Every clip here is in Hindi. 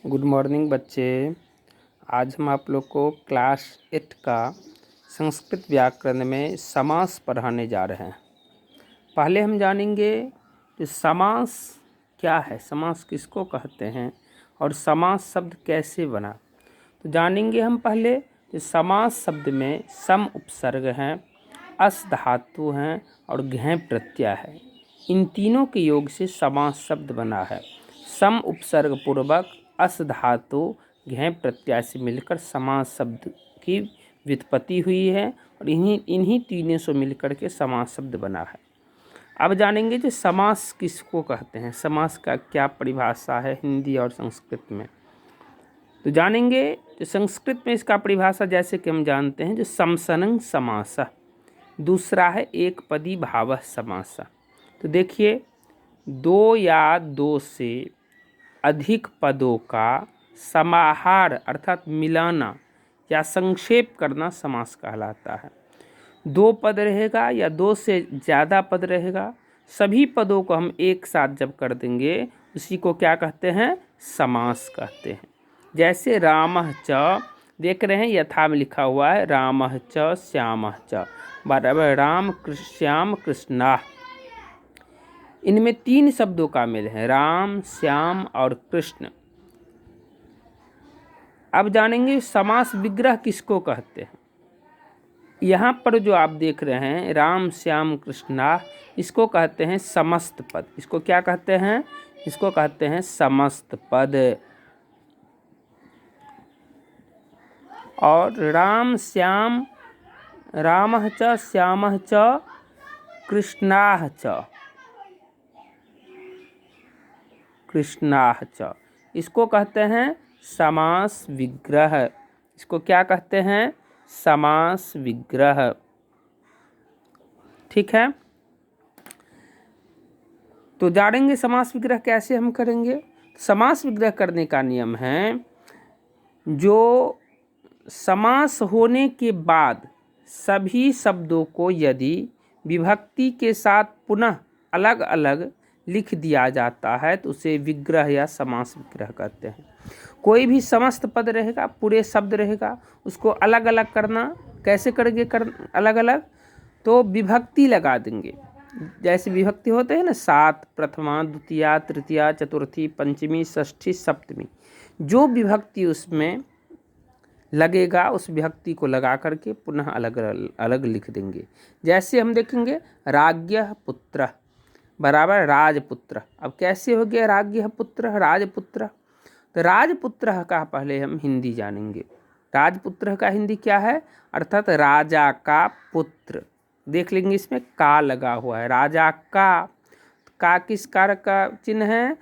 गुड मॉर्निंग बच्चे। आज हम आप लोग को क्लास 8 का संस्कृत व्याकरण में समास पढ़ाने जा रहे हैं। पहले हम जानेंगे कि समास क्या है, समास किसको कहते हैं और समास शब्द कैसे बना। तो जानेंगे हम पहले कि समास शब्द में सम उपसर्ग हैं, अस धातु हैं और घय प्रत्यय है। इन तीनों के योग से समास शब्द बना है। सम उपसर्ग पूर्वक अस धातु घय प्रत्यय से मिलकर समास शब्द की व्युत्पत्ति हुई है और इन्हीं तीनों से मिलकर के समास शब्द बना है। अब जानेंगे कि समास किसको कहते हैं, समास का क्या परिभाषा है हिंदी और संस्कृत में। तो जानेंगे जो संस्कृत में इसका परिभाषा जैसे कि हम जानते हैं जो समसनंग समास, दूसरा है एक पदी भावः समास। तो देखिए, दो या दो से अधिक पदों का समाहार अर्थात मिलाना या संक्षेप करना समास कहलाता है। दो पद रहेगा या दो से ज़्यादा पद रहेगा, सभी पदों को हम एक साथ जब कर देंगे उसी को क्या कहते हैं, समास कहते हैं। जैसे रामः च, देख रहे हैं यथा में लिखा हुआ है रामः च श्यामः च, बराबर राम श्याम कृष्णा। इनमें तीन शब्दों का मेल है, राम श्याम और कृष्ण। अब जानेंगे समास विग्रह किसको कहते हैं। यहाँ पर जो आप देख रहे हैं राम श्याम कृष्णा, इसको कहते हैं समस्त पद। इसको क्या कहते हैं, इसको कहते हैं समस्त पद। और राम श्याम, रामः च श्यामः च कृष्णाः च, कृष्णाः च, इसको कहते हैं समास विग्रह। इसको क्या कहते हैं, समास विग्रह। ठीक है, तो जानेंगे समास विग्रह कैसे हम करेंगे। समास विग्रह करने का नियम है, जो समास होने के बाद सभी शब्दों को यदि विभक्ति के साथ पुनः अलग अलग लिख दिया जाता है तो उसे विग्रह या समास विग्रह कहते हैं। कोई भी समस्त पद रहेगा, पूरे शब्द रहेगा, उसको अलग अलग करना कैसे करेंगे, अलग अलग तो विभक्ति लगा देंगे। जैसे विभक्ति होते हैं ना, सात, प्रथमा, द्वितीया, तृतीया, चतुर्थी, पंचमी, षष्ठी, सप्तमी, जो विभक्ति उसमें लगेगा उस विभक्ति को लगा करके पुनः अलग अलग लिख देंगे। जैसे हम देखेंगे राज्ञः पुत्रः बराबर राजपुत्र। अब कैसे हो गया राज्ञः पुत्रः राजपुत्र। तो राजपुत्र का पहले हम हिंदी जानेंगे। राजपुत्र का हिंदी क्या है, अर्थात राजा का पुत्र। देख लेंगे इसमें का लगा हुआ है, राजा का किस कारक का चिन्ह है,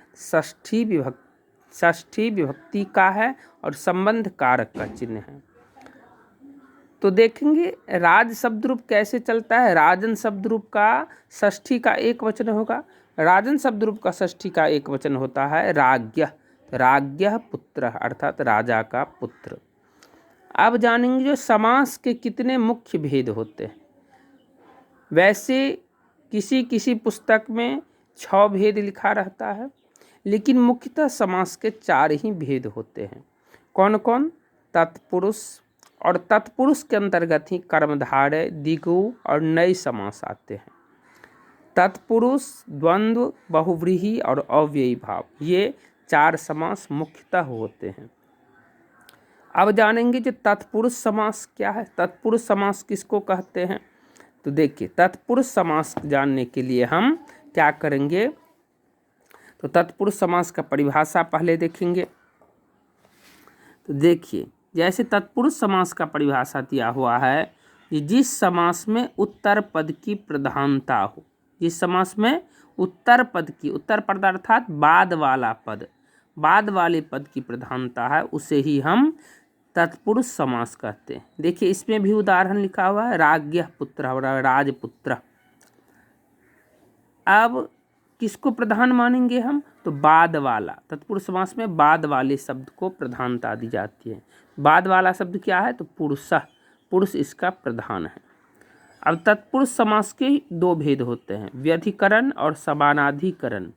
षष्ठी विभक्ति का है और संबंध कारक का चिन्ह है। तो देखेंगे राज शब्द रूप कैसे चलता है। राजन शब्द रूप का षष्ठी का एक वचन होगा, राजन शब्द रूप का षष्ठी का एक वचन होता है राज्ञः, राज्ञः पुत्र अर्थात राजा का पुत्र। अब जानेंगे जो समास के कितने मुख्य भेद होते हैं। वैसे किसी किसी पुस्तक में 6 भेद लिखा रहता है, लेकिन मुख्यतः समास के 4 ही भेद होते हैं। कौन कौन, तत्पुरुष, और तत्पुरुष के अंतर्गत ही कर्मधारय, द्विगु और नए समास आते हैं। तत्पुरुष, द्वंद्व, बहुव्रीहि और अव्ययी भाव, ये 4 समास मुख्यतः होते हैं। अब जानेंगे कि तत्पुरुष समास क्या है, तत्पुरुष समास किसको कहते हैं। तो देखिए, तत्पुरुष समास जानने के लिए हम क्या करेंगे, तो तत्पुरुष समास का परिभाषा पहले देखेंगे। तो देखिए, जैसे तत्पुरुष समास का परिभाषा दिया हुआ है कि जिस समास में उत्तर पद की प्रधानता हो, जिस समास में उत्तर पद की, उत्तर पद अर्थात बाद वाला पद, बाद वाले पद की प्रधानता है, उसे ही हम तत्पुरुष समास कहते हैं। देखिए इसमें भी उदाहरण लिखा हुआ है, राज्ञः पुत्र और राजपुत्र। अब किसको प्रधान मानेंगे हम, तो बाद वाला, तत्पुरुष समास में बाद वाले शब्द को प्रधानता दी जाती है। बाद वाला शब्द क्या है, तो पुरुषः, पुरुष इसका प्रधान है। अब तत्पुरुष समास के 2 भेद होते हैं, व्यधिकरण और समानाधिकरण।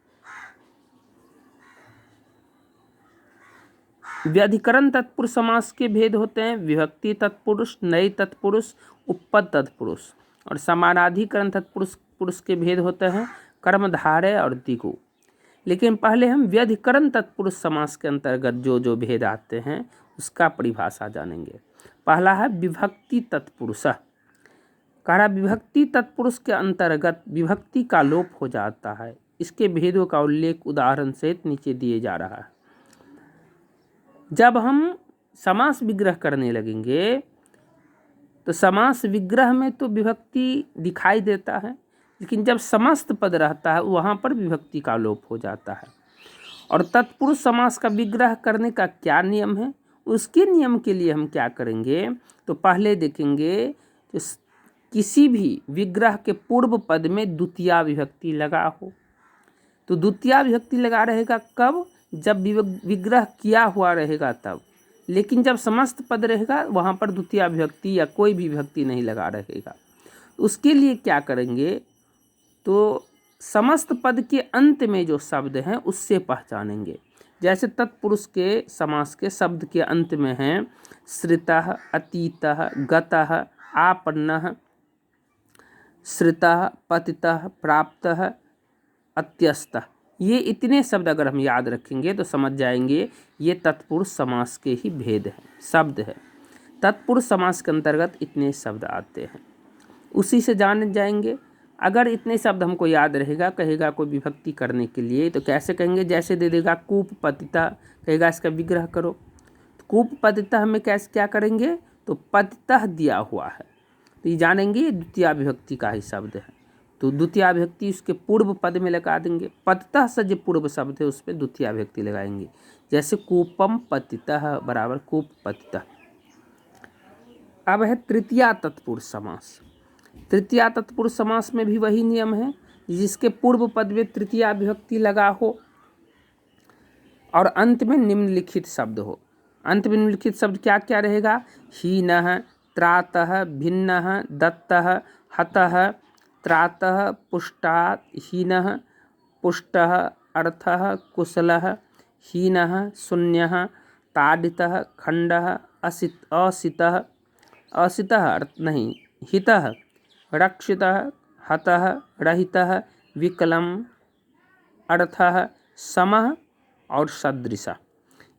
व्यधिकरण तत्पुरुष समास के भेद होते हैं विभक्ति तत्पुरुष, नई तत्पुरुष, उपपद तत्पुरुष। और समानाधिकरण तत्पुरुष पुरुष के भेद होते हैं कर्मधारय और दिगु। लेकिन पहले हम व्यधिकरण तत्पुरुष समास के अंतर्गत जो जो भेद आते हैं उसका परिभाषा जानेंगे। पहला है विभक्ति तत्पुरुष। कह रहा विभक्ति तत्पुरुष के अंतर्गत विभक्ति का लोप हो जाता है। इसके भेदों का उल्लेख उदाहरण सहित नीचे दिए जा रहा है। जब हम समास विग्रह करने लगेंगे तो समास विग्रह में तो विभक्ति दिखाई देता है, लेकिन जब समस्त पद रहता है वहाँ पर विभक्ति का लोप हो जाता है। और तत्पुरुष समास का विग्रह करने का क्या नियम है, उसके नियम के लिए हम क्या करेंगे तो पहले देखेंगे तो किसी भी विग्रह के पूर्व पद में द्वितीया विभक्ति लगा हो। तो द्वितीया विभक्ति लगा रहेगा कब, जब विग्रह किया हुआ रहेगा तब। लेकिन जब समस्त पद रहेगा वहाँ पर द्वितीया विभक्ति या कोई भी विभक्ति नहीं लगा रहेगा। उसके लिए क्या करेंगे तो समस्त पद के अंत में जो शब्द हैं उससे पहचानेंगे। जैसे तत्पुरुष के समास के शब्द के अंत में हैं श्रितः, अतीतः, गतः, आपन्नः, श्रितः, पतितः, प्राप्तः, अत्यस्तः। ये इतने शब्द अगर हम याद रखेंगे तो समझ जाएंगे ये तत्पुरुष समास के ही भेद हैं, शब्द है। तत्पुरुष समास के अंतर्गत इतने शब्द आते हैं, उसी से जान जाएंगे। अगर इतने शब्द हमको याद रहेगा, कहेगा कोई विभक्ति करने के लिए तो कैसे कहेंगे, जैसे दे देगा कूप पतिता, कहेगा इसका विग्रह करो। तो कूप पतिता हमें कैसे क्या करेंगे तो पतितः दिया हुआ है तो ये जानेंगे द्वितीया विभक्ति का ही शब्द है। तो द्वितीया विभक्ति उसके पूर्व पद में लगा देंगे। पतितः से जो पूर्व शब्द है उस पर द्वितीया विभक्ति लगाएंगे। जैसे कूपम पतितः बराबर कूप पतितः। अब है तृतीया तत्पुरुष समास। तृतीया तत्पुरुष समास में भी वही नियम है, जिसके पूर्व पद में तृतीया विभक्ति लगा हो और अंत में निम्नलिखित शब्द हो। अंत में निम्नलिखित शब्द क्या क्या रहेगा, हीनः, त्रातः, भिन्नः, दत्तः, हतः, त्रातः, पुष्टात्, हीनः, पुष्टः, अर्थः, कुशलः, हीनः, शून्यः, ताडितः, खंडः, असितः, असितः अर्थ नहीं, हितः, रक्षितः, हतः, रहितः, विकलम, अर्थः, समः और सदृशः।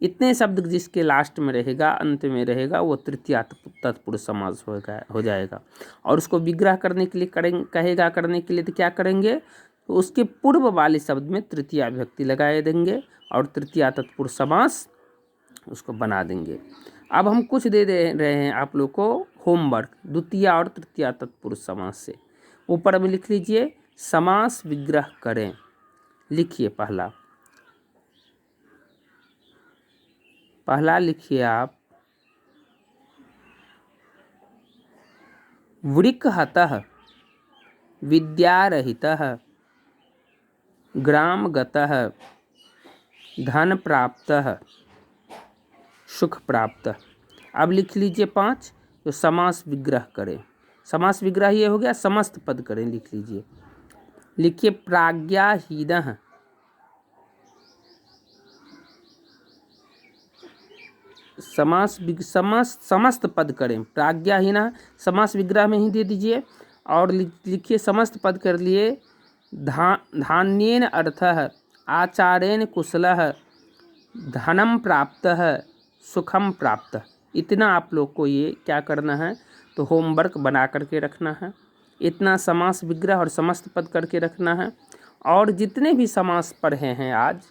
इतने शब्द जिसके लास्ट में रहेगा, अंत में रहेगा, वो तृतीया तत्पुरुष समास हो जाएगा। और उसको विग्रह करने के लिए कहेगा करने के लिए तो क्या करेंगे तो उसके पूर्व वाले शब्द में तृतीया विभक्ति लगाए देंगे और तृतीया तत्पुरुष समास उसको बना देंगे। अब हम कुछ दे रहे हैं आप लोग को होमवर्क द्वितीया और तृतीया तत्पुरुष समास से। ऊपर में लिख लीजिए समास विग्रह करें। लिखिए पहला लिखिए आप वृकहतः, विद्यारहितः, ग्रामगतः, धन प्राप्तः, सुख प्राप्त। अब लिख लीजिए 5 जो समास विग्रह करें। समास विग्रह ये हो गया, समस्त पद करें। लिख लीजिए, लिखिए प्राज्ञाहीनः, समस्त पद करें। प्राज्ञाहीनः समास विग्रह में ही दे दीजिए। और लिखिए समस्त पद कर लिए धान्येन अर्थः, आचारेण कुशलः, धनम प्राप्तः, सुखम प्राप्त। इतना आप लोग को ये क्या करना है तो होमवर्क बना करके रखना है। इतना समास विग्रह और समस्त पद करके रखना है। और जितने भी समास पढ़े हैं आज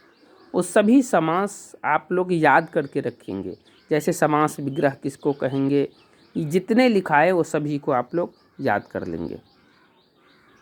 वो सभी समास आप लोग याद करके रखेंगे। जैसे समास विग्रह किसको कहेंगे, जितने लिखा है वो सभी को आप लोग याद कर लेंगे।